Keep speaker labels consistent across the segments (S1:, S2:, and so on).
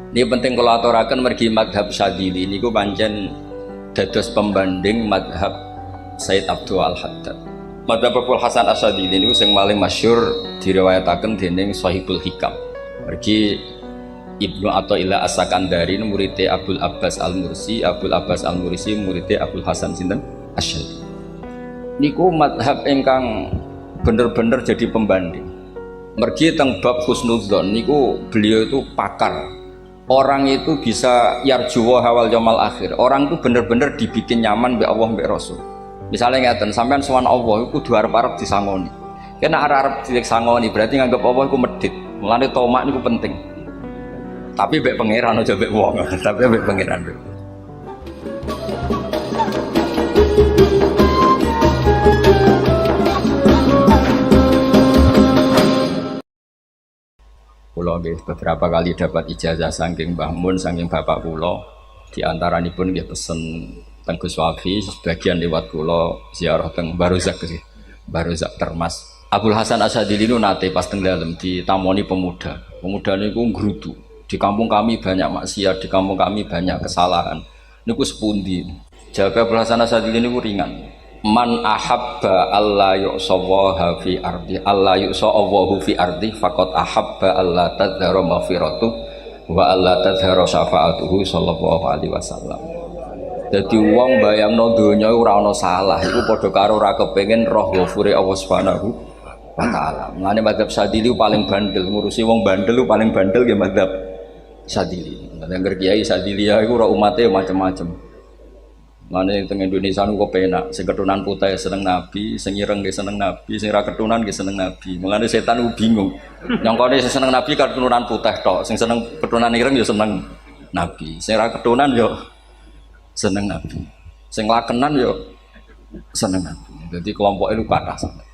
S1: Ini penting kalau aturaken mergi madhab Syadzili niku pancen dados pembanding madhab Sayyid Abdul Al-Haddad. Madhab Abul Hasan Asy-Syadzili niku sing paling masyhur diriwayataken dening Shahibul Hikam. Mergi Ibnu Athaillah As-Sakandari muridé Abdul Abbas Al-Mursi, Abdul Abbas Al-Mursi muridé Abdul Hasan sinten Asy-Syadzili. Niku madhab ingkang bener-bener jadi pembanding. Mergi teng bab husnudzon niku beliau itu pakar. Orang itu bisa yarjuwa hawal yaumil akhir. Orang itu bener-bener dibikin nyaman mbek Allah mbek Rasul. Misalnya ngeten, sampean sowan Allah iku kudu arep-arep disangoni. Kena arep disangoni berarti nganggep Allah iku medhit. Mulane tomak niku penting. Tapi mbek pangeran aja mbek wong, tapi mbek pangeran. Kula nggih beberapa kali dapat ijazah saking Mbah Mun, saking bapak kula. Di antaranipun nggih pesen teng Gus Wafi, sebagian lewat kula ziarah teng Barozak sih. Barozak Termas. Abdul Hasan Asy-Syadzili niku nate pas teng dalem ditamoni pemuda. Pemuda niku ngrudu. Di kampung kami banyak maksiat, di kampung kami banyak kesalahan. Niku sepundi? Jawab Abdul Hasan Asy-Syadzili niku ringan. Man ahabba alla yu'sawaha fi ardi alla yu'sawahu fi ardi faqad ahabba alla tadhara maghfiratu wa alla tadhara syafaatuhu sallallahu alaihi wasallam. Dadi wong bayangno donya ora ana salah iku padha karo ora kepengin roh ghafure Allah Subhanahu wa taala. Mulane mazhab Syadzili paling bandel, ngurusi wong bandel paling bandel nggih mazhab Syadzili. Nang kiai Syadzili iku ora umate macam-macam. Mane teng Indonesia niku penak, sing keturunan putih seneng Nabi, sing ireng nggih seneng Nabi, sing ra keturunan nggih seneng Nabi. Mulane setan ku bingung. Nyongkone sing seneng Nabi keturunan putih tok, sing seneng keturunan ireng ya seneng Nabi. Sing ra keturunan ya seneng Nabi. Sing lakenan ya seneng Nabi. Dadi kelompok itu kathah sampe.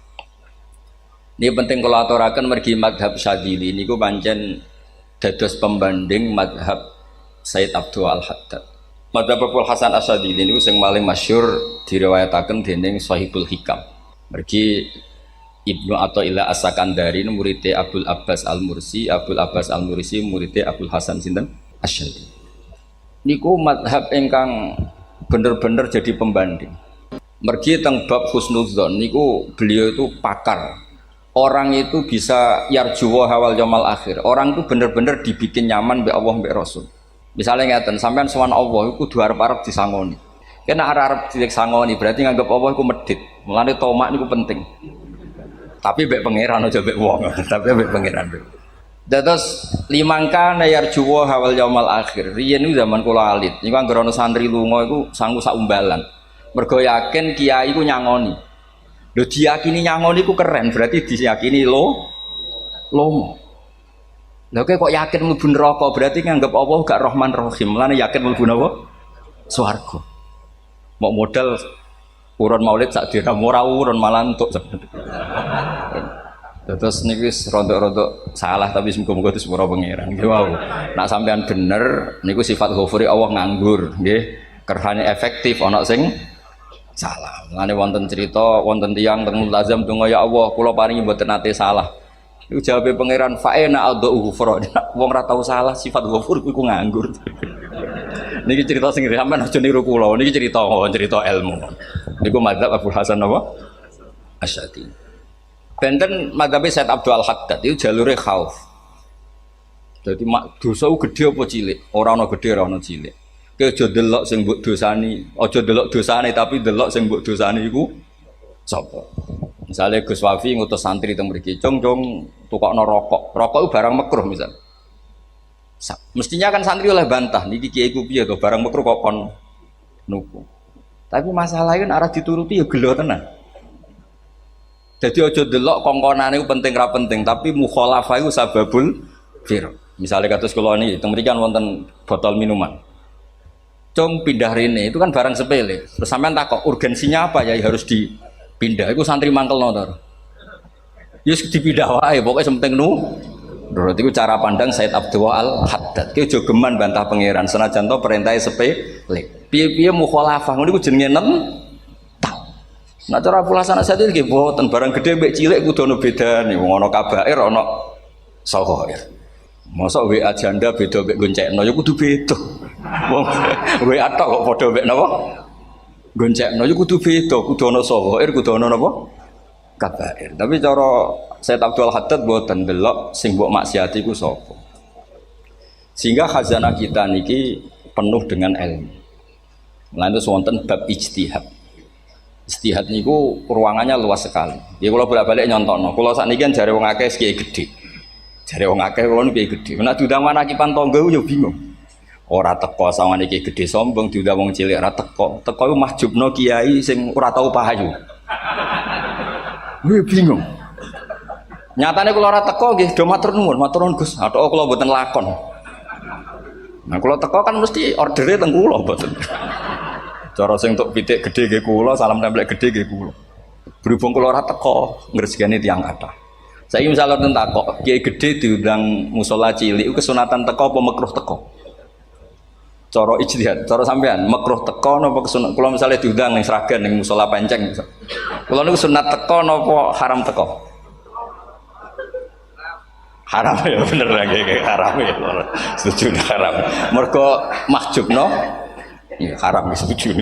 S1: Ini penting kalau aturaken mergi madhab Syadzili niku pancen dados pembanding madhab Sayyid Abdul Al-Haddad. Madhab Abul Hasan Asy-Syadzili niku sing paling masyhur diriwayataken dening Shahibul Hikam. Mergi Ibnu Athaillah As-Sakandari muridé Abdul Abbas Al-Mursi, Abdul Abbas Al-Mursi muridé Abdul Hasan sinten Asy-Syadzili. Niku madhab ingkang bener-bener jadi pembanding. Mergi teng bab husnudzon niku beliau itu pakar. Orang itu bisa yarjuwa hawal yaumil akhir. Orang itu bener-bener dibikin nyaman mbek Allah mbek Rasul. Misalnya ngeten, sampean sowan Allah iku kudu arep-arep disangoni. Kena arep disangoni berarti nganggep Allah iku medhit. Mulane tomak niku penting. Tapi mbek pangeran aja mbek wong, tapi mbek pangeran. Dados limangka yarjuwa hawal yaumil akhir. Riyen niku zaman kula alit, niku anggere ana santri lunga iku sanggu sak umbalan. Mergo yakin kiai iku nyangoni. Lho diyakini nyangoni iku keren, berarti diyakini lomo. Lha kok yakin mlebu neraka berarti nganggep Allah gak Rahman Rahim. Mulane yakin mlebu napa? Swarga. Mau modal urun maulid sak dirham ora urun malah entuk. Terus niku wis rontok-rontok salah tapi muga-muga terus ora pangeran. Nggih wau. Nek sampean bener niku sifat ghafuri Allah nganggur, nggih. Kerhane efektif ana sing salah. Mulane wonten cerita wonten tiyang teng multazam donga ya Allah kula paringi mboten nate salah. Iku jawabe pangeran fa'ena adhu ghufra. Wong ora tau salah sifat ghafur iku nganggur. Niki cerita sing sampean aja niru kula. Niki cerita ilmu. Niku mazhab Abdul Hasan apa? Asy-Syadzili. Benten mazhab Sayyid Abdul Al-Haddad itu jalure khauf. Dadi dosa ku gedhe apa cilik? Ora ana gedhe ora ana cilik. Ki aja delok sing mbok dosani, aja delok dosane tapi delok sing mbok dosani iku sapa? Misalnya Gus Wafi ngutus santri teng mriki, "Cung tukokno rokok." Rokok itu barang makruh misal. Mestinya kan santri oleh bantah, niki kiai ku piye to barang makruh kok kon nuku. Tapi masalahnya kan arah dituruti ya gelo tenan. Jadi aja delok kongkonane iku penting ra penting, tapi mukhalafah iku sababul fir. Misalnya kados kula niki teng mriki kan wonten botol minuman. Cung pindah rene itu kan barang sepele. Terus sampean takok urgensinya apa ya harus dipindah. Iku santri mangkelno to. Yus dipindah wae pokoke penting Menurut itu cara pandang Sayyid Abdul Al-Haddad. Ki aja geman bantah pangeran senajan to perintahe sepele. Piye-piye mukhalafah ngono iku jenenge tak. Nah cara Abdul Hasan Asy-Syadzili nggih boten barang gedhe mbek cilik kudu ono bedane. Wong ana kabair ana saghair. Mosok WA janda beda mek goncekno ya kudu beda. Wong WA tok kok padha mek napa? Goncekno ya kudu beda, kudu ana sawair, kudu ana napa? Kabair. Tapi cara Sayyid Abdul Haddad mboten delok sing mbok maksiati ku sapa. Sehingga khazanah kita niki penuh dengan ilmu. Lan itu wonten bab ijtihad. Ijtihad niku ruangannya luas sekali. Ya kula bolak-balik nyontokno. Kula sakniki kan jare wong akeh kiai gedhe. Jare wong akeh kula niku kiai gedhe. Nek diundang manakipan tangga yo bingung. Ora teko sawane kiai gedhe sombong, diundang wong cilik ora teko. Teko iku mahjubno kiai sing ora tau pahayu. Kuwi bingung. Nyatane kula ora teko nggih do matur nuwun Gus. Athok kula mboten lakon. Nah kula teko kan mesti ordere teng kula mboten. Cara sing tok pitik gedhe nggih kula, salam templek gedhe nggih kula. Berhubung kula ora teko ngresikane tiyang kathah. Saiki misale ten takok, kiai gedhe diundang musala cilik iku kesunatan teko apa makruh teko? Cara ijtihad, cara sampean makruh teko napa kesunat? Kula misale diundang ning Sragen ning musala Penceng. Kula niku sunat teko napa haram teko? Haram ya bener lagi haram ya. Setuju haram. Mergo mahjubno ya haram setuju.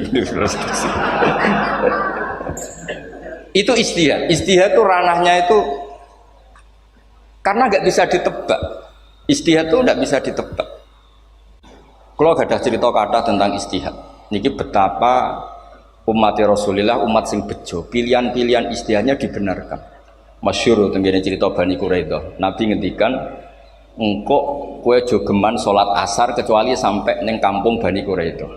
S1: Itu ijtihad. Ijtihad itu ranahnya itu karena nggak bisa ditebak. Ijtihad itu nggak bisa ditebak. Kalau gak ada cerita kata tentang ijtihad, niki betapa umat Rasulullah umat sing bejo, pilihan-pilihan ijtihadnya dibenarkan. Masyhur tenggene cerita Bani Quraidah. Nabi ngendikan, engko kowe jogeman salat asar kecuali sampai neng kampung Bani Quraidah.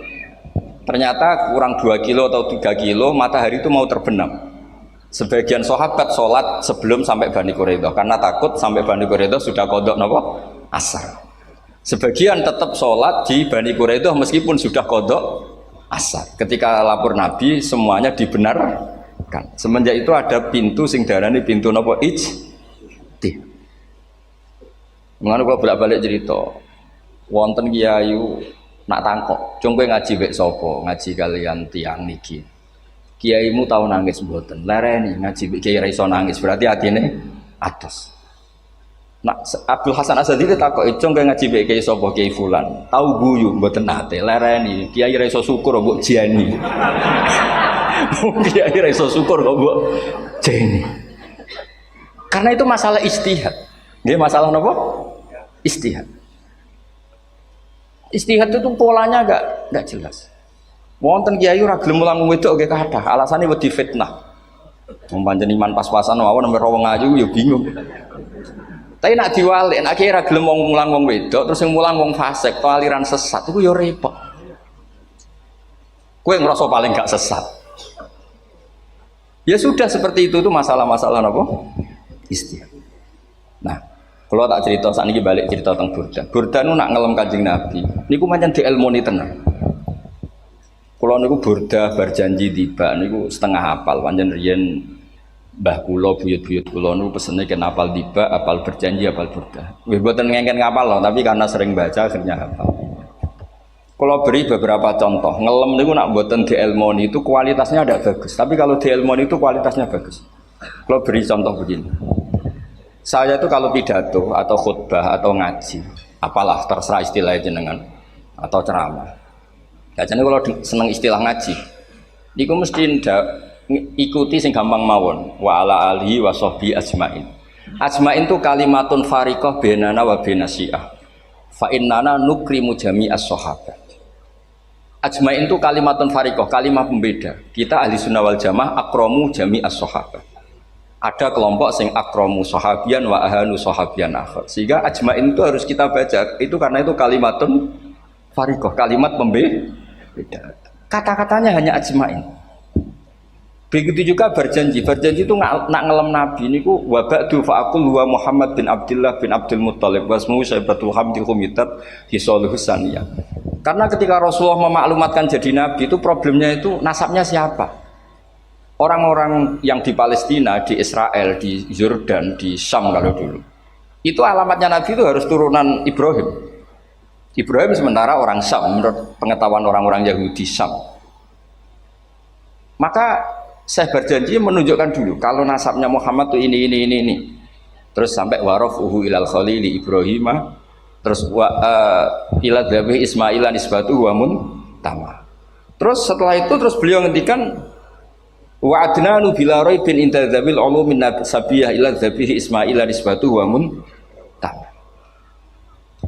S1: Ternyata kurang 2 kilo atau 3 kilo matahari itu mau terbenam. Sebagian sahabat sholat sebelum sampai Bani Quraidah karena takut sampai Bani Quraidah sudah kodok napa asar. Sebagian tetap sholat di Bani Quraidah meskipun sudah kodok asar. Ketika lapor Nabi semuanya dibenarkan. Semenjak itu ada pintu sing darani pintu napa ijtihad. Mengenai kalau bolak-balik cerita, wonten kiayu nak tangkok, cung kowe ngaji wek sapa? Ngaji kalian tiang niki. Kiaimu tau nangis mboten? Lereni ngaji wek kiai ra iso nangis, berarti atine atos. Nah, Abdul Hasan Asadi itu takok, cung kowe ngaji wek kiai sapa? Kiai fulan. Tau guyu mboten nate, lereni. Kiai ra iso syukur mbok jeni. Kiai ra iso syukur kok mbok jeni. Karena itu masalah ijtihad. Nggih masalah napa? Ijtihad. Ijtihad itu polanya enggak jelas. Wonten kiai ora gelem mulang wedok nggih kathah, alasane wedi fitnah. Wong pancen iman pas-pasan mawon nembe wong ayu ya bingung. Tapi nak diwalik, nak kiai ora gelem mulang wong wedok, terus sing mulang wong fasik, to aliran sesat iku ya repot. Kowe ngerasa paling gak sesat. Ya sudah seperti itu masalah-masalah napa? Ijtihad. Nah, kalau tak cerita saat ini balik cerita tentang Burda. Burda nu nak ngelem Kanjeng Nabi. Niku pancen dielmoni tenan. Kalau niku Burda berjanji tiba niku setengah hafal. Pancen riyen mbah kula buyut-buyut kula niku pesene ken hafal tiba, hafal berjanji, hafal Burda. Wis mboten ngengken ngapal loh, tapi karena sering baca akhirnya hafal. Kalau beri beberapa contoh, ngelem niku nak mboten dielmoni itu kualitasnya ada bagus. Tapi kalau dielmoni itu kualitasnya bagus. Kalau beri contoh begini. Saya itu kalau pidato atau khutbah atau ngaji, apalah terserah istilah jenengan atau ceramah. Biasanya kalau seneng istilah ngaji, niku mesti ikuti sing gampang mawon. Wa ala alihi wa sahbi ajmain. Ajmain itu kalimatun fariqah bainana wa bainasyiah. Fa innana nukrimu jami'as sahabat. Ajmain itu kalimatun fariqah, kalimat pembeda. Kita ahli sunnah wal jamaah akramu jami'as sahabat. Ada kelompok sing akramu sahabian wa ahanu sahabian akhir. Sehingga ajmain itu harus kita baca. Itu karena itu kalimatun fariqah, kalimat pembeda. Kata-katanya hanya ajmain. Begitu juga berjanji. Berjanji itu nak ngelem Nabi niku wa ba'du fa'aqul wa Muhammad bin Abdullah bin Abdul Muttalib wasmu Syaibatul Hamdi Humitat Hisaluhus Saniyah. Karena ketika Rasulullah memaklumatkan jadi Nabi itu problemnya itu nasabnya siapa? Orang-orang yang di Palestina, di Israel, di Yordan, di Syam kalau dulu itu alamatnya Nabi itu harus turunan Ibrahim. Ibrahim sementara orang Syam menurut pengetahuan orang-orang Yahudi Syam. Maka saya berjanji menunjukkan dulu kalau nasabnya Muhammad itu ini terus sampai warafuhu ilal khalili Ibrahim Terus ila dzabih Ismailan isbatu wa mun tama. Terus setelah itu terus beliau ngendikan wa adnanu bila raibin inda dzabil ulumin sabiyah ila dzabih Ismailan isbatu wa mun tama.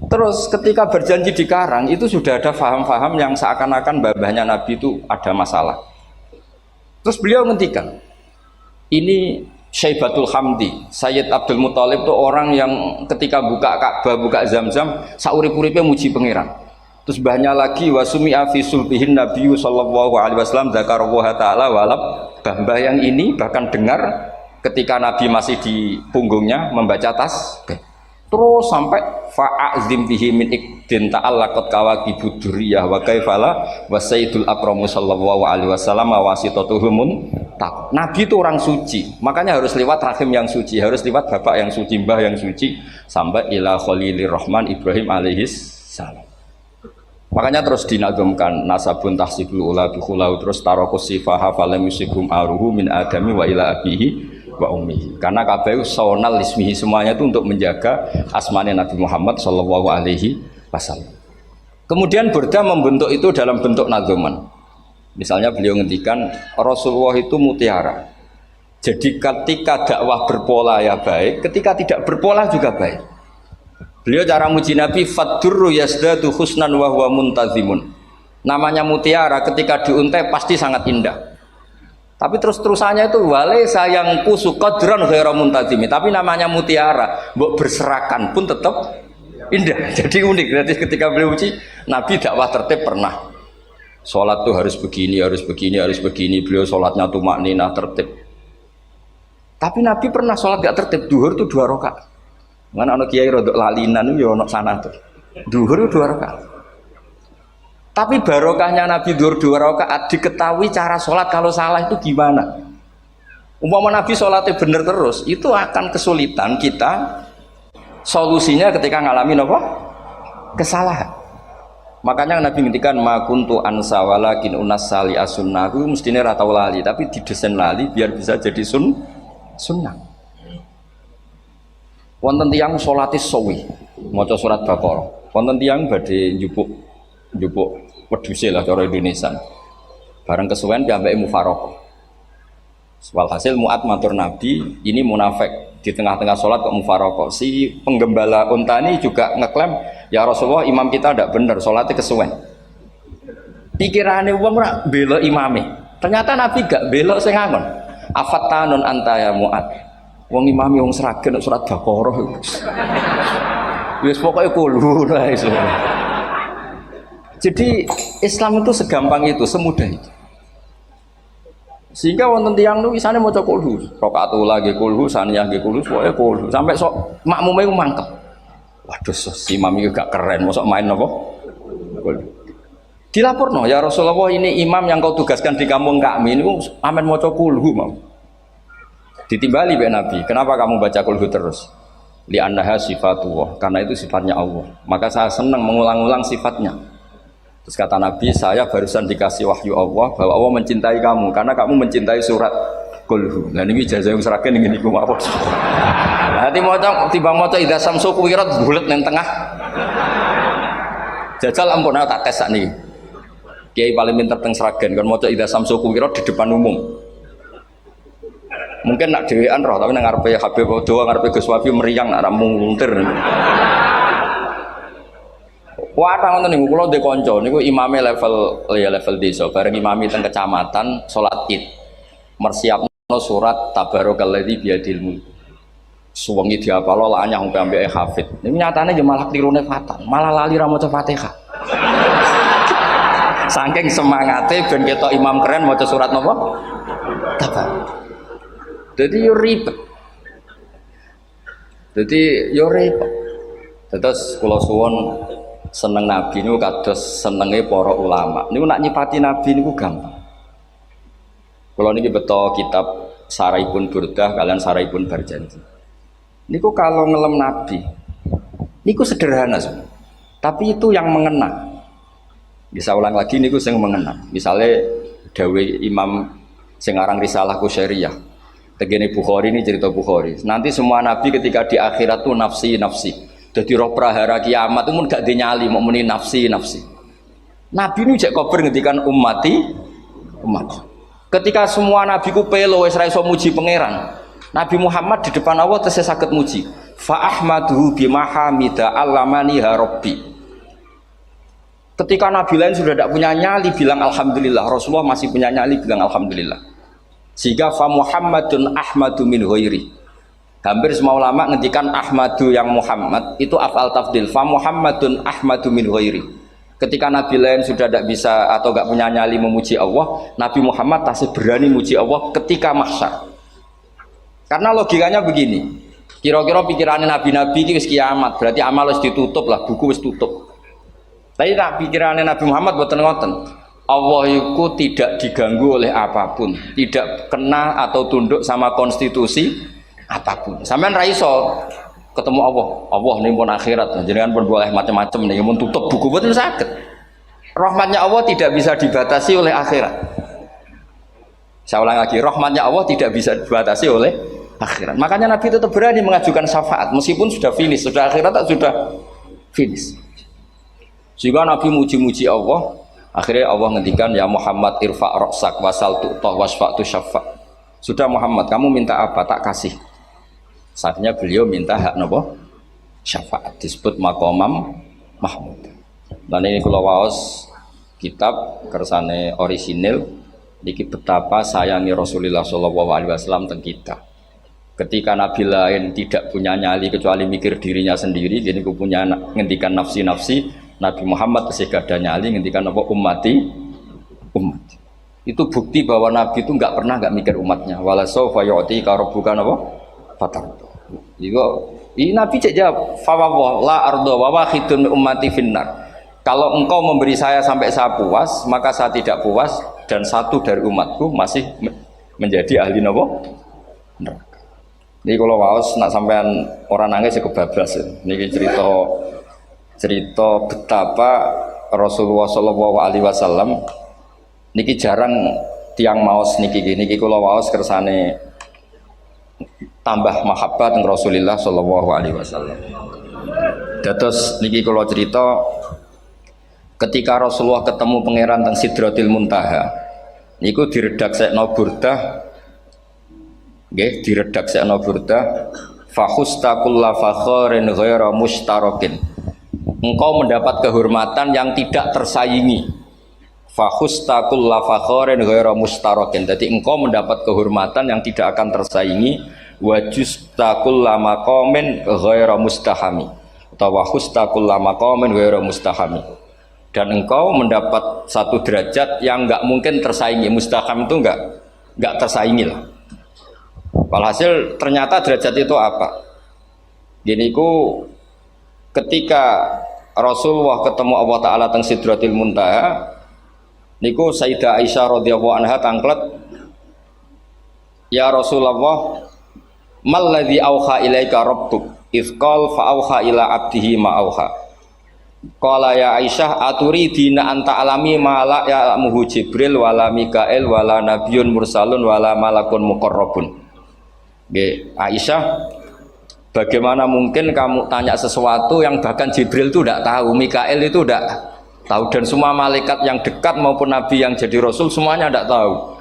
S1: Terus ketika berjanji di karang itu sudah ada faham-faham yang seakan-akan babahnya Nabi itu ada masalah. Terus beliau ngendikan ini Syaibatul Hamdi, Sayyid Abdul Muthalib itu orang yang ketika buka Ka'bah, buka Zam-Zam, saurip-uripnya muji pangeran. Terus banyak lagi wasumi'a fi sulbihin Nabi sallallahu alaihi wasallam dzakarallaha ta'ala walab. Mbah yang ini bahkan dengar ketika Nabi masih di punggungnya membaca tasbih. Terus sampai fa'azim bihi min ikdin ta'allaqat kawakibud durriyah wa kaifala wa sayyidul akramu sallallahu alaihi wasallam wasitatuhumun tak. Nabi itu orang suci, makanya harus lewat rahim yang suci, harus lewat bapak yang suci, mbah yang suci, sampai ila khalilir rahman Ibrahim alaihis salam. Makanya terus dinagumkan nasabun tahsibul ula bikhulau, terus tarokus sifaha falam yusikum aruhu min adami wa ila abihi wa ummihi. Karena kabeh sonal ismihi, semuanya itu untuk menjaga asmane Nabi Muhammad sallallahu alaihi wasallam. Kemudian Burda membentuk itu dalam bentuk nazuman. Misalnya beliau ngendikan Rasulullah itu mutiara. Jadi ketika dakwah berpola ya baik, ketika tidak berpola juga baik. Beliau cara muji Nabi faddurru yasdadu husnan wa huwa muntazimun. Namanya mutiara ketika diuntai pasti sangat indah. Tapi terus-terusannya itu wale sayangku suqadran ghairu muntazimi. Tapi namanya mutiara, mbok berserakan pun tetap indah. Jadi unik. Jadi ketika beliau uji, Nabi dakwah tertib pernah. Sholat tuh harus begini, harus begini, harus begini. Beliau sholatnya tumakninah tertib. Tapi Nabi pernah sholat gak tertib. Duhur tuh 2 rakaat. Mana anak kiai rodok lalinan itu ya anak sana tuh. Duhur itu 2 rakaat. Tapi barokahnya Nabi duhur 2 rakaat diketahui cara sholat kalau salah itu gimana. Umpama Nabi sholatnya bener terus, itu akan kesulitan kita solusinya ketika ngalamin apa? Kesalahan. Makanya Nabi ngintikan ma kuntu ansa walakin unas sali as-sunnah. Aku mestine ra tau lali, tapi didesain lali biar bisa jadi sunnah. Wonten tiyang salate suwi, maca surat Baqarah. Wonten tiyang badhe njupuk wedhuse lah cara Indonesia. Bareng kesuwen piyambake mufaraqah. Walhasil Mu'ad matur Nabi, ini munafik di tengah-tengah sholat kok mufaraqah. Si penggembala unta ini juga ngeklaim, ya Rasulullah imam kita tidak benar, sholatnya kesuwen. Pikirannya wong ora bela imame. Ternyata Nabi gak bela sing ngangon. Afattanun anta ya Mu'ad. Wong imame wong seragen surat Baqarah. Wis pokoke kulo lah iso. Jadi Islam itu segampang itu, semudah itu. Sehingga wonten tiyang nu isane maca kulhu, rakaat ula nggih kulhu, saniyah nggih kulhu, pokoke kulhu. Sampai sok makmume ku mangkel. Waduh, si imam iki gak keren, mosok main apa? Kulhu. Dilaporno, ya Rasulullah ini imam yang kau tugaskan di kampung kami niku amen maca kulhu mau. Ditimbali be Nabi, kenapa kamu baca kulhu terus? Li annaha sifatullah, karena itu sifatnya Allah. Maka saya senang mengulang-ulang sifatnya. Terus kata Nabi, saya barusan dikasih wahyu Allah bahwa Allah mencintai kamu karena kamu mencintai surat kulhu. Nah ini ijazah yang seragam ini gue maaf. Nanti mau tiba moco idza samsu kuwirat bulet neng tengah. Jajal ampun tak tes nih. Kiai paling pinter teng seragam kan moco idza samsu kuwirat di depan umum. Mungkin nak dhewean roh tapi nang ngarepe Habib Doa ngarepe Gus Wafi meriang nak muntir. Wah, ngoten niku kula ndek kanca niku imame level desa, bareng imami teng kecamatan salat Id. Mersiapno surat Tabarakalladzi biyadil mulk. Suwengi diapalo lah anyah sampe ambeke hafid. Niku nyatane yo malah klirune fatal, malah lali ra maca Fatihah. Saking semangate ben ketok imam keren maca surat napa? Tabar. Dadi yo ribet. Terus kula suwun seneng Nabi niku kados senenge para ulama. Niku nak nyipati Nabi niku gampang. Kula niki beto kitab Saraipun Burdah kalian Saraipun Barjanji. Niku kalau ngelem Nabi niku sederhana semua. Tapi itu yang mengena. Bisa ulang lagi niku sing mengena. Misalnya dawe Imam sing aran Risalah Qusyariyah. Tegene Bukhari ini cerita Bukhari. Nanti semua Nabi ketika di akhirat tuh nafsi. Jadi roh prahara kiamat itu mun gak dinyali mau muni nafsi. Nabi ini jek kober ngendikan umat. Ketika semua nabi ku pelo wis ra iso muji pangeran. Nabi Muhammad di depan Allah tesih saged muji. Fa ahmaduhu bima hamida allamani rabbi. Ketika nabi lain sudah tidak punya nyali bilang alhamdulillah, Rasulullah masih punya nyali bilang alhamdulillah. Sehingga fa Muhammadun ahmadu min ghairi. Hampir semua ulama ngendikan Ahmadu yang Muhammad itu af'al tafdil. Fa Muhammadun Ahmadu min ghairi. Ketika nabi lain sudah tidak bisa atau tidak punya nyali memuji Allah, Nabi Muhammad masih berani memuji Allah ketika mahsyar. Karena logikanya begini. Kira-kira pikirannya nabi-nabi ini wis kiamat, berarti amal wis ditutup lah, buku wis tutup. Tapi pikirannya Nabi Muhammad boten ngoten. Allah itu tidak diganggu oleh apapun, tidak kena atau tunduk sama konstitusi apapun. Sampean ra iso ketemu Allah ning pun akhirat, jenengan pun boleh macam-macam nih, mun tutup buku boten saged. Rahmatnya Allah tidak bisa dibatasi oleh akhirat. Saya ulang lagi, rahmatnya Allah tidak bisa dibatasi oleh akhirat. Makanya Nabi tetap berani mengajukan syafaat meskipun sudah finish, sudah akhirat sudah finish. Jika Nabi muji-muji Allah, akhirnya Allah ngendikan ya Muhammad irfa' ra'sak wasal tu'ta wasfa'tu syafa'. Sudah Muhammad, kamu minta apa tak kasih. Saatnya beliau minta hak nopo syafaat, disebut maqamam mahmud. Dan ini kula waos kitab kersane orisinil niki betapa sayangi Rasulullah sallallahu alaihi wasallam teng kita. Ketika nabi lain tidak punya nyali kecuali mikir dirinya sendiri, jadi ku punya ngendikan nafsi. Nabi Muhammad masih gak ada nyali ngendikan apa umat. Itu bukti bahwa nabi itu enggak pernah enggak mikir umatnya. Wala sawfa yu'tika rabbuka apa? Fatar. Ini Nabi cek jawab, fawwah la ardo wa wahidun ummati finnar. Kalau engkau memberi saya sampai saya puas, maka saya tidak puas dan satu dari umatku masih menjadi ahli nopo neraka. Ini kalau waos nak sampean orang nangis kebablas. Ini cerita betapa Rasulullah Shallallahu Alaihi Wasallam. Niki jarang tiang maos niki kalau waos kersane tambah mahabbat dengan Rasulullah Shallallahu Alaihi Wasallam. Dados niki kalau cerita ketika Rasulullah ketemu pangeran teng Sidratil Muntaha, niku diredaksekno burdah, nggih diredaksekno burdah, fahustaqulla fakharin ghaira mustarakin. Engkau mendapat kehormatan yang tidak tersaingi. Fahustaqulla fakharin ghaira mustarakin. Jadi engkau mendapat kehormatan yang tidak akan tersaingi. Wajustaqulla maqamin ghaira mustahami. Atau wahustaqulla maqamin ghaira mustahami. Dan engkau mendapat satu derajat yang enggak mungkin tersaingi. Mustaham itu enggak tersaingi lah. Walhasil ternyata derajat itu apa? Gini ku ketika Rasulullah ketemu Allah Ta'ala teng Sidratil Muntaha, niku Sayyidah Aisyah radhiyallahu anha tangklet, ya Rasulullah, malladzi auha ilaika rabbuk izqal fa auha ila abdihi ma auha. Qala ya Aisyah aturidina anta alami ma la ya'lamuhu Jibril wala Mikail wala nabiyyun mursalun wala malakun muqarrabun. Nggih, Aisyah, bagaimana mungkin kamu tanya sesuatu yang bahkan Jibril itu tidak tahu, Mikail itu tidak tahu, dan semua malaikat yang dekat maupun nabi yang jadi rasul semuanya tidak tahu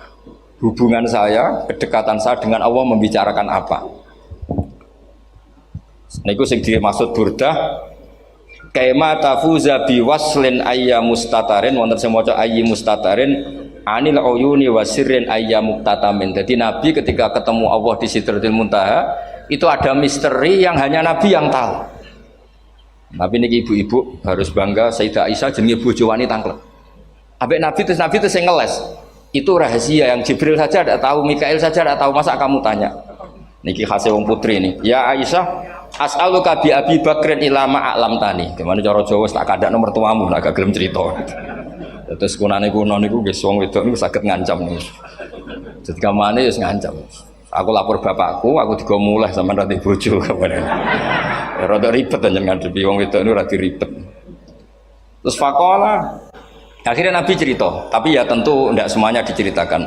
S1: hubungan saya, kedekatan saya dengan Allah membicarakan apa. Niku sing dimaksud burdah kaima tafuza bi waslin ayya mustatarin, wonten sing maca ayyi mustatarin anil uyuni wasirrin ayya muktatamin. Jadi nabi ketika ketemu Allah di Sidratil Muntaha itu ada misteri yang hanya nabi yang tahu. Nabi niki ibu-ibu harus bangga, Sayyidah Aisyah jenenge bojo wanita tanglet. Ambek nabi terus sing ngeles. Itu rahasia yang Jibril saja tidak tahu, Mikail saja tidak tahu, masa kamu tanya? Niki khase wong putri ini. Ya Aisyah, as'aluka bi Abi Bakrin ila ma a'lam tani. Gimana cara Jawa tak kadak nomor tuamu lah gak gelem cerita. Terus kunane kuno niku nggih wong wedok niku saged ngancam niku. Jadi kamane wis ngancam. Aku lapor bapakku, aku digo mulih sampean ra bojo kabeh. Rada ribet jenengan ngadepi wong wedok niku rada ribet. Terus faqala akhirnya Nabi cerita, tapi ya tentu tidak semuanya diceritakan.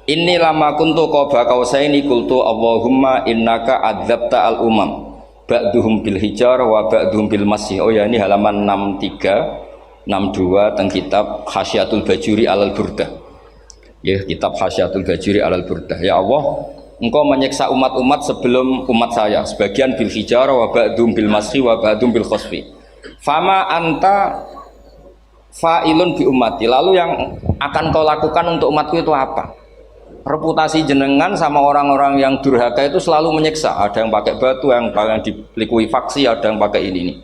S1: Inni lama kuntu qaba kausaini qultu Allahumma innaka adzabta al umam ba'duhum bil hijar wa ba'duhum bil masih. Oh ya, ini halaman 63 62 teng kitab Hasyiatul Bajuri alal Burdah. Ya, kitab Hasyiatul Bajuri alal Burdah. Ya Allah, Engkau menyiksa umat-umat sebelum umat saya, sebagian bil hijar wa ba'duhum bil masih wa ba'duhum bil khosfi. Fama anta fa'ilun bi ummati. Lalu yang akan kau lakukan untuk umatku itu apa? Reputasi jenengan sama orang-orang yang durhaka itu selalu menyiksa. Ada yang pakai batu, yang dilikuifaksi, ada yang pakai ini.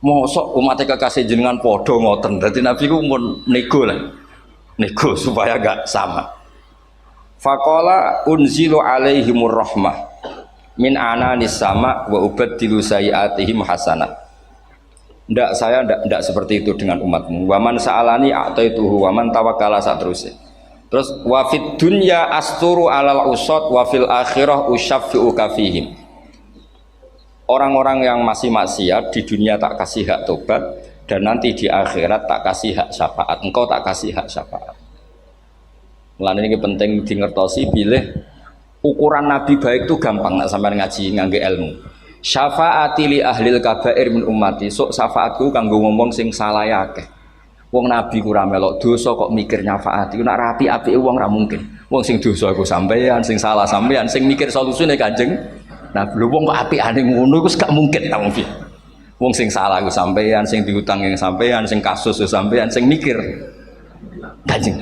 S1: Mosok umatnya kekasih jenengan podo ngoten. Jadi Nabi ku mun nego lah, nego supaya gak sama. Faqala unzilu alaihimur rahmah min ananis sama wa ubaddilu sayiatihim hasanah. Saya ndak seperti itu dengan umatmu. Waman sa'alani a'taituhu waman tawakkala saterusé. Terus wa fid dunya asturu alal usad wa fil akhirah usyaffi'u kafihim. Orang-orang yang masih maksiat di dunia tak kasih hak tobat, dan nanti di akhirat tak kasih hak syafaat. Engkau tak kasih hak syafaat. Mulane ini penting dingertosi bilih ukuran nabi baik itu gampang nak sampean ngaji ngangge ilmu. Syafaati li ahlil kabair min ummati. Sok syafaatku kanggo ngomong sing salah akeh. Wong nabi ku ra melok dosa kok mikir nyafaati. Nek rapi-apike wong ra mungkin. Wong sing dosa iku sampean, sing salah sampean, sing mikir solusine Kanjeng. Nah, lho wong kok apikane ngono iku gak mungkin ta wong piye. Wong sing salah iku sampean, sing diutang yang sampean, sing kasus yo sampean, sing mikir Kanjeng.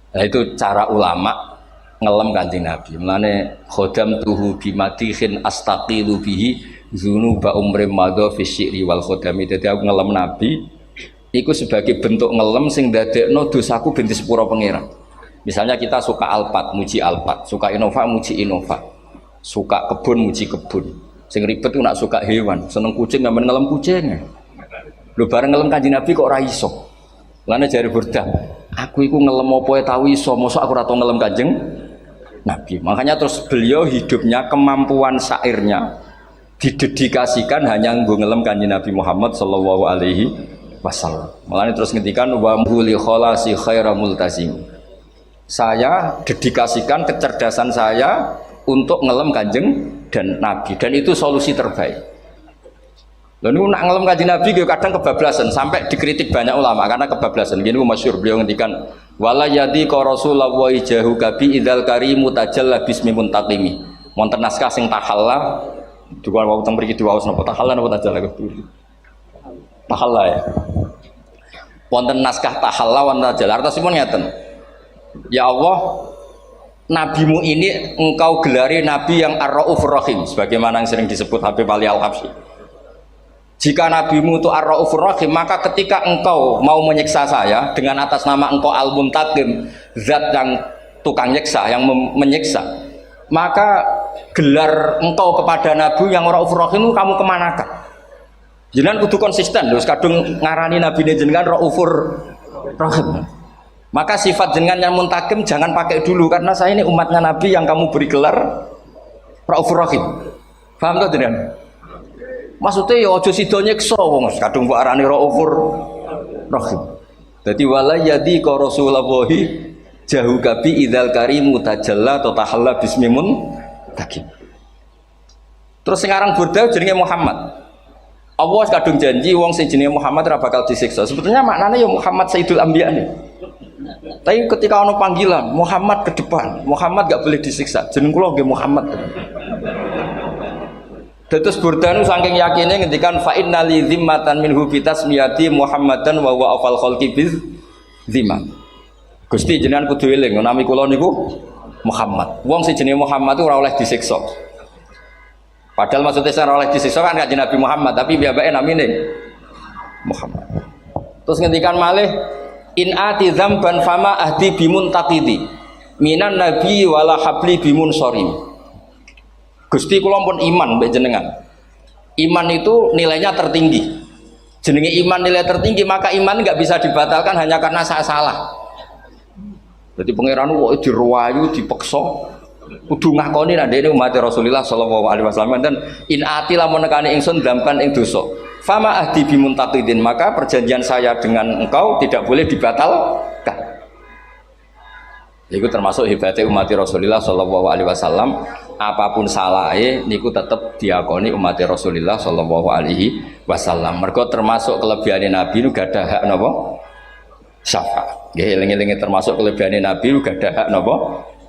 S1: Nah, itu cara ulama ngelem Kanjeng Nabi. Mulane khodam tuhu bimatihin astaqilu bihi dzunuba umrim madha fi syi'ri wal khodami. Dadi aku ngelem Nabi iku sebagai bentuk ngelem sing dadekno dosaku ben disepuro pangeran. Misalnya kita suka Alphard, muji Alphard, suka Innova, muji Innova, suka kebun, muji kebun. Sing ribet ku nak suka hewan, seneng kucing ngambil ngelem kucing. Lho bareng ngelem Kanjeng Nabi kok ora iso. Lane jare Burdah, aku iku ngelem apa tau iso, mosok aku ora tau ngelem Kanjeng Nabi. Makanya terus beliau hidupnya, kemampuan syairnya didedikasikan hanya nggo ngelem Kanjeng Nabi Muhammad sallallahu alaihi wasallam. Makanya terus ngendikan wa huli kholasi khaira multazim. Saya dedikasikan kecerdasan saya untuk ngelem Kanjeng dan Nabi, dan itu solusi terbaik. Lalu nak ngelem Kanjeng Nabi kadang kebablasan sampai dikritik banyak ulama karena kebablasan. Gini masyhur beliau ngendikan wala yadi ka rasulullah jahu kabi idzal karimu tajalla bismi muntaqimi. Wonten naskah sing tahalla duka wau teng mriki diwaos napa tahalla napa tajalla tahalla ya. Wonten naskah tahalla wonten tajalla artosipun ngeten. Ya Allah, nabimu ini engkau gelari nabi yang ar-raufur rahim sebagaimana yang sering disebut Habib Ali Al-Habsyi. Jika nabimu itu ar-raufur rahim, maka ketika engkau mau menyiksa saya dengan atas nama engkau al-muntaqim, zat yang tukang nyiksa, yang menyiksa, maka gelar engkau kepada nabi yang raufur rahim itu kamu kemanakan? Jenengan kudu konsisten lho, kadung ngarani nabi jenengan raufur rahim. Maka sifat jenengan yang muntakim jangan pakai dulu, karena saya ini umatnya Nabi yang kamu beri gelar Raufur Rahim. Paham tuh jenengan? Maksudnya ya ojo sida nyiksa wong kadung mbok arani Raufur Rahim. Dadi wala yadi ka rasulullahi jahu kabi idzal karimu tajalla tahalla bismimun takim. Terus sekarang Burda jenenge Muhammad. Allah kadung janji wong sing jenenge Muhammad ora bakal disiksa. Sebetulnya maknanya ya Muhammad Sayyidul Anbiya nih. Tapi ketika ono panggilan Muhammad ke depan, Muhammad gak boleh disiksa. Jeneng kula nggih Muhammad. Terus Burdanu saking yakinnya ngendikan fa inna li zimmatan minhu bi tasmiyati Muhammadan wa huwa afal khalqi biz zimam. Gusti jenengan kudu eling nami kula niku Muhammad. Wong sing jenenge Muhammad itu ora oleh disiksa. Padahal maksudnya ora oleh disiksa kan Kanjeng Nabi Muhammad, tapi biabake namine Muhammad. Terus ngendikan malih in ati dzamban fama ahdi bimun taqidi minan nabi wala habli bimun sorim. Gusti kula pun iman mbek jenengan. Iman itu nilainya tertinggi. Jenenge iman nilai tertinggi, maka iman enggak bisa dibatalkan hanya karena saya salah. Jadi pangeran kok diruwayu dipeksa kudu ngakoni nek dene umat Rasulullah sallallahu alaihi wasallam dan in ati lamun nekani ingsun dzamban ing dosa. Fama ahdi bimuntaqidin, maka perjanjian saya dengan engkau tidak boleh dibatalkan. Itu termasuk hebatnya umat Rasulullah sallallahu alaihi wasallam. apapun salahnya niku tetap diakoni umat Rasulullah sallallahu alaihi wasallam. Mergo termasuk kelebihan Nabi nu gadah hak napa? Syafaat. Nggih eling-elinge termasuk kelebihan Nabi nu gadah hak napa?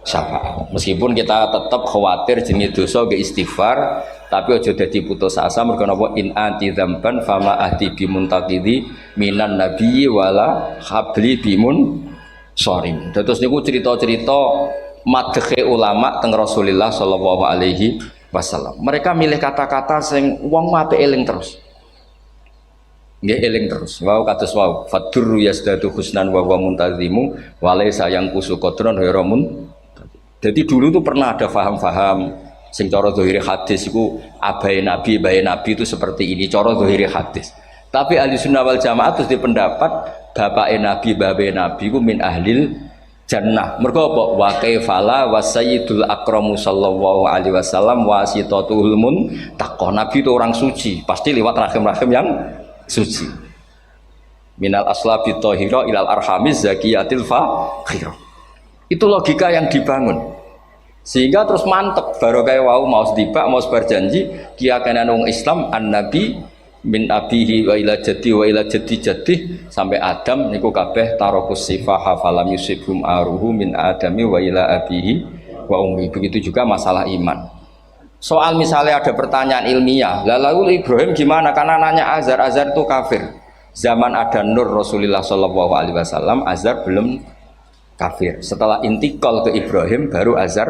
S1: Syafaat. Meskipun kita tetap khawatir jenenge dosa ge istighfar, tapi aja dadi putus asa mergo napa in anti dzamban fama ahdi bimuntaqidi minan nabiyyi wala habli bimun sorim. Terus niku cerita-cerita madhe ulama teng Rasulullah sallallahu alaihi wasallam. Mereka milih kata-kata sing wong apik eling terus. Nggih eling terus. Wau kados wau fadurru yazdadu husnan wa huwa muntazimu wa laysa yang kusu qadron haramun. Jadi dulu tuh pernah ada faham-faham sing cara zahiri hadis iku abai nabi itu seperti ini cara zahiri hadis. Tapi ahli sunnah wal jamaah terus di pendapat bapak nabi iku min ahlil jannah. Mergo apa? Wa kaifala wa sayyidul akramu sallallahu alaihi wasallam wasitatuhul muntaqah. Nabi itu orang suci, pasti lewat rahim-rahim yang suci. Minal aslabi thahira ilal arhamiz zakiyatil fakhir. Itu logika yang dibangun. Sehingga terus mantep baru kayak wau mau sedibak mau berjanji kiyakan wong Islam an-nabi min abihi wa ila jaddi sampai Adam niku kabeh tarokus sifaha falam yusibhum aruhu min adami wa ila abihi wa ummi. Begitu juga masalah iman. Soal misalnya ada pertanyaan ilmiah, lalu Ibrahim gimana? Karena nanya Azar itu kafir. Zaman ada Nur Rasulullah sallallahu alaihi wasallam, Azar belum kafir. Setelah intikal ke Ibrahim baru Azar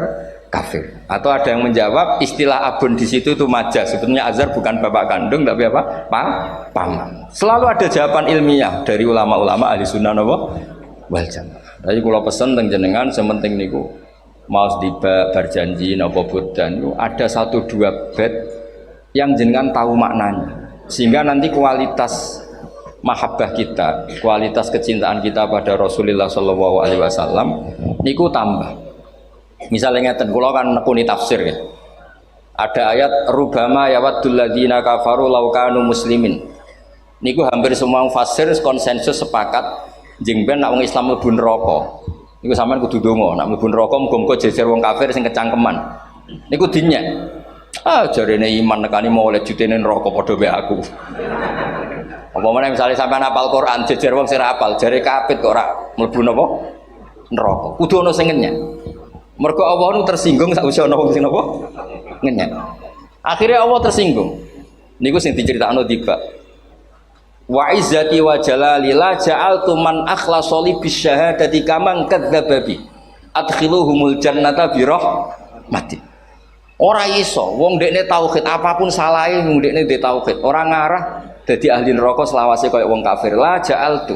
S1: kafir. Atau ada yang menjawab istilah abun di situ itu majaz. Sebetulnya Azar bukan bapak kandung tapi apa? Paman. Selalu ada jawaban ilmiah dari ulama-ulama ahli sunnah wal jamaah. Tapi kalau pesen teng jenengan sementing niku mau berjanji napa bodan ada 1-2 bait yang jenengan tahu maknanya. Sehingga nanti kualitas mahabbah kita, kualitas kecintaan kita pada Rasulullah sallallahu alaihi wasallam niku tambah. Misalnya ngeten kula kan nekuni tafsir ya. Ada ayat rubama yawaddul ladzina kafaru law kanu muslimin. Niku hampir semua mufassir konsensus sepakat jeng ben nek wong Islam mlebu neraka. Niku sampean kudu ndonga, nek mlebu neraka muga-muga jejer wong kafir sing kecangkeman. Niku dinyek. Jarene iman nekani mau oleh jutene neraka padha wae aku. Apa meneh misale sampean hafal Quran jejer wong sing hafal, jare kapit kok ora mlebu napa? Neraka. Kudu ana sing ngenyek. Mergo Allah nu tersinggung sak usah ana wong sing napa? Ngenyek. Akhirnya Allah tersinggung. Niku sing diceritakno tiba. Wa izzati wa jalali la ja'altu man akhlasa li bisyahadati kaman kadzdzaba bi. Adkhiluhumul jannata bi rahmati. Ora iso wong dekne tauhid apapun salahe wong dekne ndek tauhid, ora ngarah dadi ahli neraka selawase kaya wong kafir. La ja'altu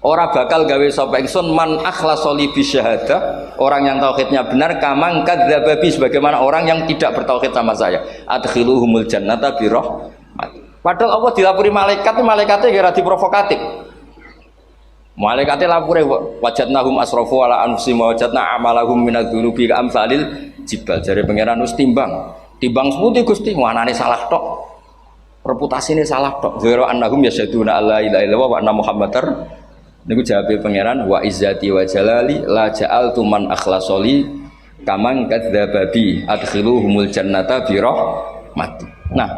S1: ora bakal gawe sapa ingsun man akhlasa li bisyahadah, orang yang tauhidnya benar kamang kadzdzaba bi sebagaimana orang yang tidak bertauhid sama saya. Adkhiluhumul jannata bi rahmati. Padahal Allah dilapuri malaikat, malaikatnya kira diprovokatif. Malaikatnya lapure wajadnahum asrafu ala anfusihim wa wajadna amalahum minadz-dzunubi ka'amsalil jibal. Jare pangeran wis timbang seputi Gusti, wanane salah tok. Reputasine salah tok. Zero annahum yasyaduna alla ilaha illallah wa anna muhammadar. Niku jawabe pangeran wa izzati wa jalali la ja'altu man akhlasoli kamang kadzdzaba bi adkhiluhumul jannata bi rahmati. Nah,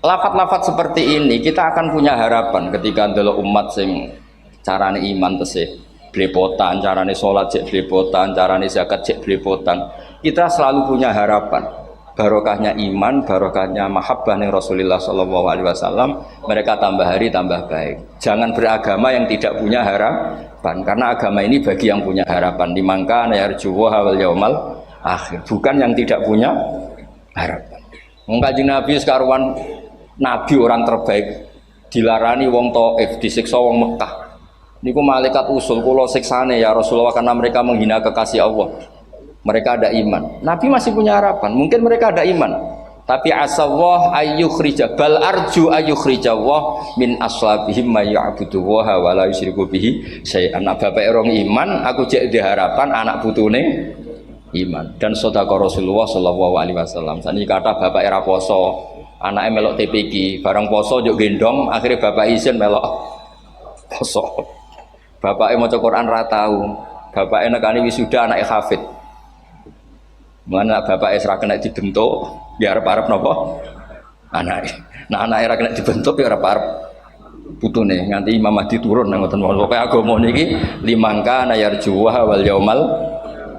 S1: lafat-lafat seperti ini kita akan punya harapan ketika ndelok umat sing carane iman tesih blepotan, carane salat cek blepotan, carane zakat cek blepotan. Kita selalu punya harapan. Barokahnya iman, barokahnya mahabbah ning Rasulullah sallallahu alaihi wasallam, mereka tambah hari tambah baik. Jangan beragama yang tidak punya harapan, karena agama ini bagi yang punya harapan. Dimangka yarjuwa wal yaumal akhir, bukan yang tidak punya harapan. Wong Kanjeng Nabi sekaruan nabi orang terbaik dilarani wong Taif, disiksa wong Mekah. Niku malaikat usul kula siksane ya Rasulullah karena mereka menghina kekasih Allah. Mereka ada iman. Nabi masih punya harapan. Mungkin mereka ada iman. Tapi asawah ayyukhrija bal arju ayyukhrijawah min aslabihim may ya'budu wa la yusyriku bihi syai'an. Bapak orang iman, aku cek di harapan anak putune iman. Dan sedekah Rasulullah sallallahu alaihi wasallam. Sani kata bapak era poso, anaknya melok TPQ, bareng poso juk gendong, akhirnya bapak izin melok poso. Bapaknya maca Quran ra tau. Bapaknya nekani wisuda anake hafid. Mana bapak Esra kena dibentuk, ya arep-arep napa? Anak. Nah anak era kena dibentuk ya arep-arep putune nganti Imam Mahdi turun nang ngoten mawon. Pokoke agama niki limangka nayarjuwa wal yaumal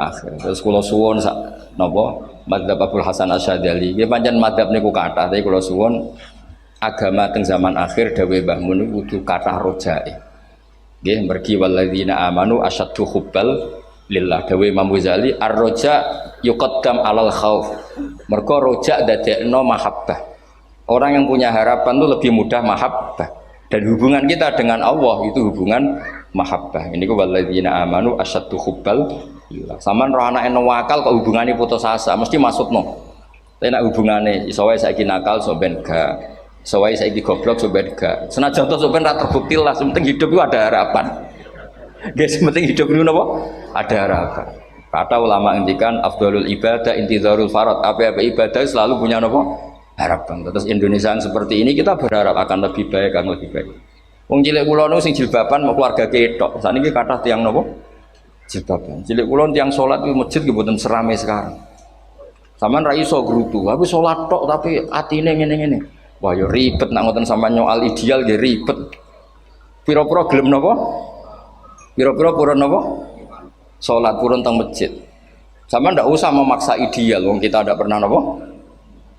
S1: akhir. Terus kula suwun sak napa madzhab Abdul Hasan Asyadzali. Nggih pancen madzhab niku kathah tapi kula suwun agama teng zaman akhir dawuh Mbah Mun niku kudu kathah rojae. Nggih mergi walladzina amanu asyaddu hubbal lillah dawuh Imam Ghazali ar-roja yuqaddam alal khauf. Mergo roja dadekno mahabbah. Orang yang punya harapan itu lebih mudah mahabbah. Dan hubungan kita dengan Allah itu hubungan mahabbah. Ini ku walladzina amanu asyaddu hubbal lillah. Saman roh anake nawakal kok hubungane putus asa mesti maksudno. Tapi nek hubungane iso wae saiki nakal sok ben gak. Iso wae saiki goblok sok ben gak. Senajan to sok ben ra terbukti lah, penting hidup itu ada harapan. Guys, penting hidup itu napa? Ada harapan. Kata ulama ngendikan afdhalul ibadah intizarul farad. Apa-apa ibadah selalu punya napa? Harapan. Terus Indonesia yang seperti ini kita berharap akan lebih baik, akan lebih baik. Wong cilik kula nu sing jilbaban mau keluarga ketok. Saniki kathah tiyang napa? Jilbaban. Cilik kula tiyang salat di masjid nggih mboten serame sekarang. Sampeyan ra iso grutu, tapi salat tok tapi atine ngene-ngene. Wah ya ribet nak ngoten sampeyan nyoal ideal nggih ribet. Pira-pira gelem napa? Pira-pira purun napa? Salat purun teng masjid. Sampeyan ndak usah memaksa ideal, wong kita ndak pernah napa?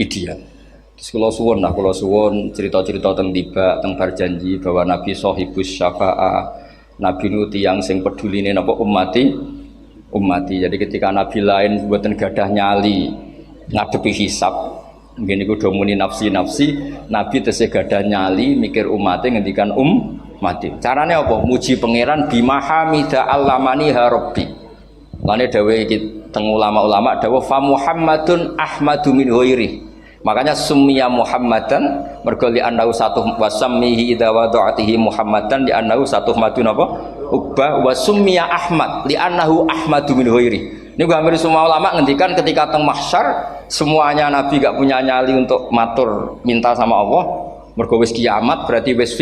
S1: Ideal. Terus kalau suwon cerita-cerita tentang tiba tentang berjanji bahwa Nabi Sohibus Syafa'ah, Nabi nu tiyang sing peduli ini napa ummati. Jadi ketika Nabi lain buatan gadah nyali ngadepi hisab, mungkin itu domuni nafsi, Nabi tesih gadah nyali mikir umati ngendikan mati. Caranya apa? Muji pangeran bimahamida allamani harobbi. Lane dawe teng ulama-ulama dawe fa Muhammadun Ahmadu min ghairi. Makanya summiya Muhammadan mergo li annahu satu wasammihi idza wada'atihi Muhammadan li annahu satu madun apa? Ubba wa summiya Ahmad li annahu Ahmadu min ghairi. Ini hampir semua ulama ngendikan ketika teng mahsyar semuanya Nabi gak punya nyali untuk matur minta sama Allah. Mergo wis kiamat berarti wis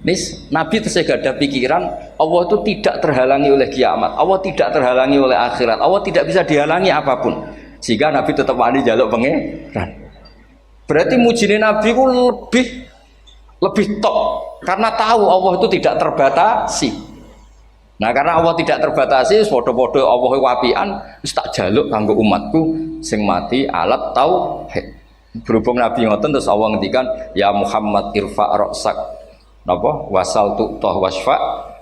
S1: nis Nabi tesih gak ada pikiran Allah itu tidak terhalangi oleh kiamat, Allah tidak terhalangi oleh akhirat, Allah tidak bisa dihalangi apapun. Sehingga Nabi tetap wani jaluk pangeran. Berarti mujine Nabi ku lebih top karena tahu Allah itu tidak terbatasi. Nah karena Allah tidak terbatasi, podo-podo Allah wapian, wis tak jaluk kanggo umatku sing mati alat tauhid. Berhubung Nabi ngoten terus Allah ngendikan ya Muhammad irfa ra'sak napa wasal tu'tah wasfa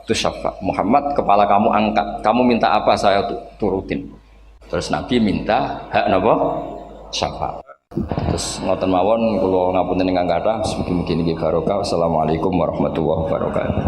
S1: tusyafa. Muhammad kepala kamu angkat, kamu minta apa saya turutin. Terus Nabi minta hak napa syafaat. Terus ngoten mawon kula ngapunten ingkang kathah mugi-mugi niki barokah. Assalamualaikum warahmatullahi wabarakatuh.